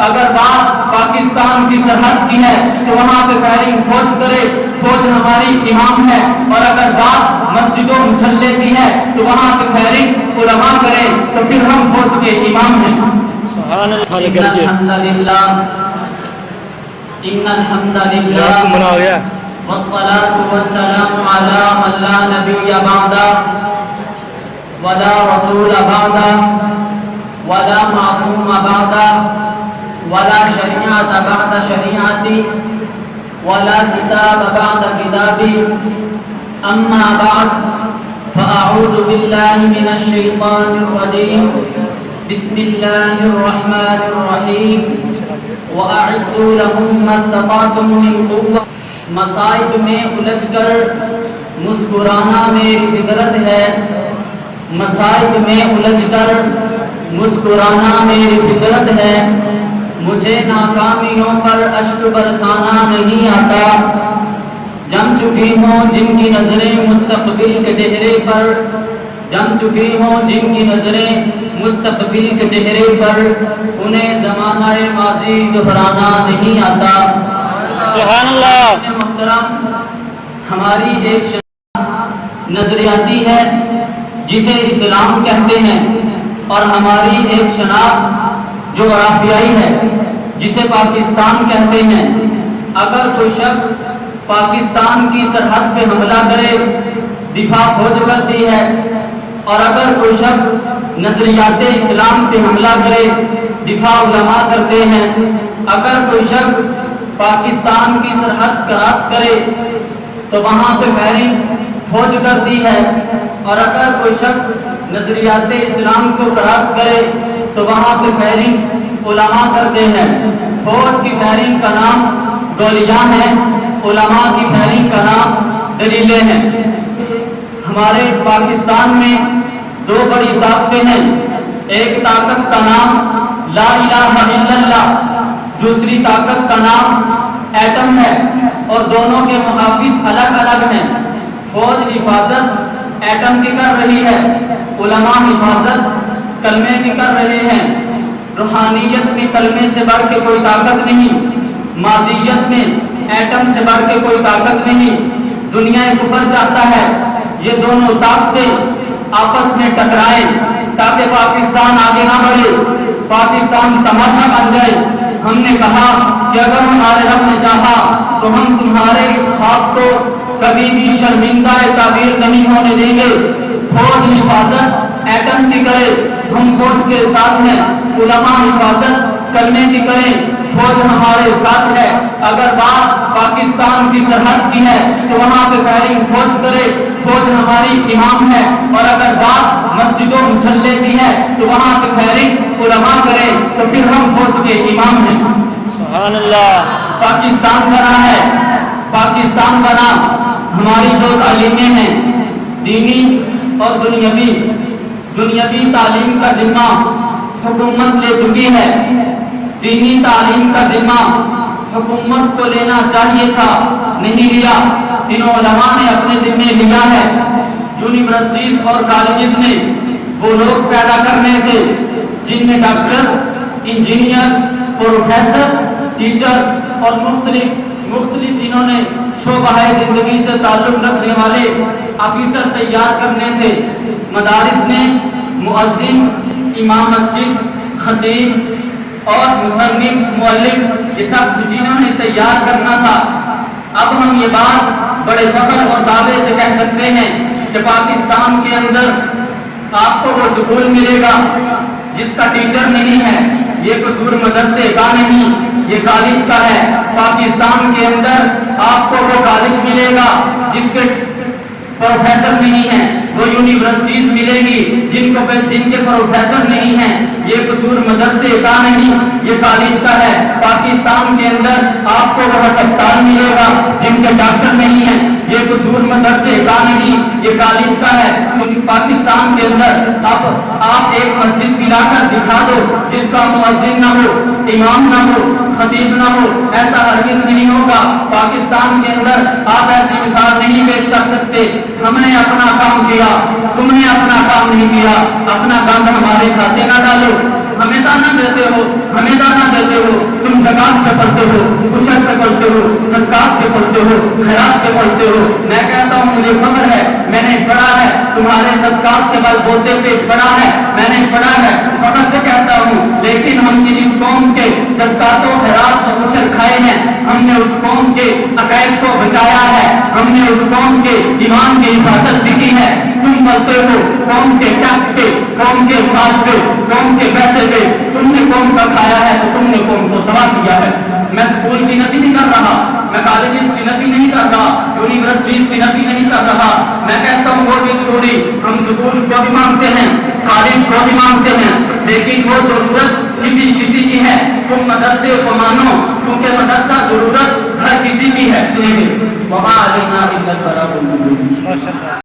اگر بات پاکستان کی سرحد کی ہے تو وہاں پہ فائرنگ فوج کرے، فوج ہماری امام ہے، اور اگر بات مسجد و مصلے کی ہے تو وہاں پہ فائرنگ علماء کرے تو پھر ہم فوج کے امام ہیں۔ سبحان اللہ۔ ان الحمد للہ والصلاة والسلام على من لا نبي بعده ولا رسول بعده ولا معصوم بعده ولا شريعة بعد شريعتي ولا كتاب بعد كتابي أما بعد فأعوذ بالله من الشيطان الرجيم بسم الله الرحمن الرحيم وأعدوا لهم ما استطعتم من قوة۔ مصائب میں الجھ کر مسکرانا میری فطرت ہے، مصائب میں الجھ کر مسکرانا میری فطرت ہے، مجھے ناکامیوں پر اشک برسانا نہیں آتا۔ جم چکی ہوں جن کی نظریں مستقبل کے چہرے پر، جم چکی ہوں جن کی نظریں مستقبل کے چہرے پر، انہیں زمانہ ماضی دہرانا نہیں آتا۔ سبحان اللہ۔ محترم، ہماری ایک شناخت نظریاتی ہے جسے اسلام کہتے ہیں، اور ہماری ایک شناخت جغرافیائی ہے جسے پاکستان کہتے ہیں۔ اگر کوئی شخص پاکستان کی سرحد پہ حملہ کرے، دفاع فوج کرتی ہے، اور اگر کوئی شخص نظریات اسلام پہ حملہ کرے، دفاع علماء کرتے ہیں۔ اگر کوئی شخص پاکستان کی سرحد کراس کرے تو وہاں پہ فائرنگ فوج کرتی ہے، اور اگر کوئی شخص نظریات اسلام کو کراس کرے تو وہاں پہ فائرنگ علماء کرتے ہیں۔ فوج کی فائرنگ کا نام گولیاں ہے، علماء کی فائرنگ کا نام دلیلیں ہیں۔ ہمارے پاکستان میں دو بڑی طاقتیں ہیں، ایک طاقت کا نام لا الہ الا اللہ، دوسری طاقت کا نام ایٹم ہے، اور دونوں کے محافظ الگ الگ ہیں۔ فوج حفاظت ایٹم کی کر رہی ہے، علماء حفاظت کلمے کی کر رہے ہیں۔ روحانیت میں کلمے سے بڑھ کے کوئی طاقت نہیں، مادیت میں ایٹم سے بڑھ کے کوئی طاقت نہیں۔ دنیا کفر چاہتا ہے یہ دونوں طاقتیں آپس میں ٹکرائیں تاکہ پاکستان آگے نہ بڑھے، پاکستان تماشا بن جائے۔ ہم نے کہا کہ اگر ہمارے رب نے چاہا تو ہم تمہارے اس خواب کو کبھی بھی شرمندہ تعبیر نہیں ہونے دیں گے۔ فوج حفاظت ایٹم کی کرے، ہم فوج کے ساتھ ہیں۔ علماء حفاظت کلمے کی کریں، فوج ہمارے ساتھ ہے۔ اگر بات پاکستان کی سرحد کی ہے تو وہاں پہ فائرنگ فوج کرے، فوج ہماری امام ہے، اور اگر بات مسجد و مصلے کی ہے تو وہاں پہ فائرنگ علماء کرے تو پھر ہم فوج کے امام ہیں۔ سبحان اللہ۔ پاکستان بنا ہے، پاکستان بنا، ہماری دو تعلیمیں ہیں، دینی اور دنیاوی۔ دنیاوی تعلیم کا ذمہ حکومت لے چکی ہے، دینی تعلیم کا ذمہ حکومت کو لینا چاہیے تھا، نہیں لیا۔ ان علماء نے اپنے ذمہ لیا ہے۔ یونیورسٹیز اور کالجز میں وہ لوگ پیدا کرنے تھے جن میں ڈاکٹر، انجینئر، پروفیسر، ٹیچر اور مختلف انہوں نے شعبہ زندگی سے تعلق رکھنے والے آفیسر تیار کرنے تھے۔ مدارس نے مؤذن، امام مسجد، خطیب اور مصنف، مؤلف، یہ سب جنہوں نے تیار کرنا تھا۔ اب ہم یہ بات بڑے فخر اور دعوے سے کہہ سکتے ہیں کہ پاکستان کے اندر آپ کو وہ سکول ملے گا جس کا ٹیچر نہیں ہے۔ یہ قصور مدرسے کا نہیں، یہ کالج کا ہے۔ پاکستان کے اندر آپ کو وہ کالج ملے گا جس کے پروفیسر نہیں ہیں، وہ یونیورسٹیز ملے گی جن کے پروفیسر نہیں ہیں۔ یہ قصور مدرسے کا نہیں، یہ کالج کا ہے۔ پاکستان کے اندر آپ کو وہ ہسپتال ملے گا جن کے ڈاکٹر نہیں ہیں۔ یہ قصور مدرسے کا نہیں، یہ کالج کا ہے۔ پاکستان کے اندر آپ ایک مسجد پلا کر دکھا دو جس کا مؤذن نہ ہو، امام نہ ہو، خطیب نہ ہو، ایسا ہرگز نہیں ہوگا۔ پاکستان کے اندر آپ ایسی مثال نہیں پیش کر سکتے۔ ہم نے اپنا کام کیا، تم نے اپنا کام نہیں کیا۔ اپنا گند ہمارے کھاتے نہ ڈالو۔ ہمیں تانا دیتے ہو، ہمیں تانا دیتے ہو ہو خیرات پہ پڑھتے ہو. میں کہتا ہوں مجھے خبر ہے, میں نے پڑھا ہے, تمہارے صدقات کے بل بوتے پہ پڑھا ہے, میں نے پڑھا ہے, فخر سے کہتا ہوں. لیکن ہم نے جس قوم کے صدقات و خیرات و عشر کھائے ہیں, ہم نے اس قوم کے عقائد کو بچایا ہے, ہم نے اس قوم کے ایمان کی حفاظت بھی کی ہے. تم بولتے ہو قوم کے ٹیکس پہ, قوم کے مال پہ, قوم کے پیسے پہ, تم نے قوم کا کھایا ہے تو تم نے قوم کو تباہ کیا ہے. میں اسکول کی نفی نہیں کر رہا, میں کالجز کی نفی نہیں کر رہا, یونیورسٹیز کی نفی نہیں کر رہا. میں کہتا ہوں وہ بھی ضروری, ہم اسکول کو بھی مانگتے ہیں, کالج کو بھی مانگتے ہیں, لیکن وہ ضرورت کسی کسی کی ہے. تم مدرسے کو مانو کیونکہ مدرسہ ضرورت ہر کسی کی ہے. وما علینا الا البلاغ المبین.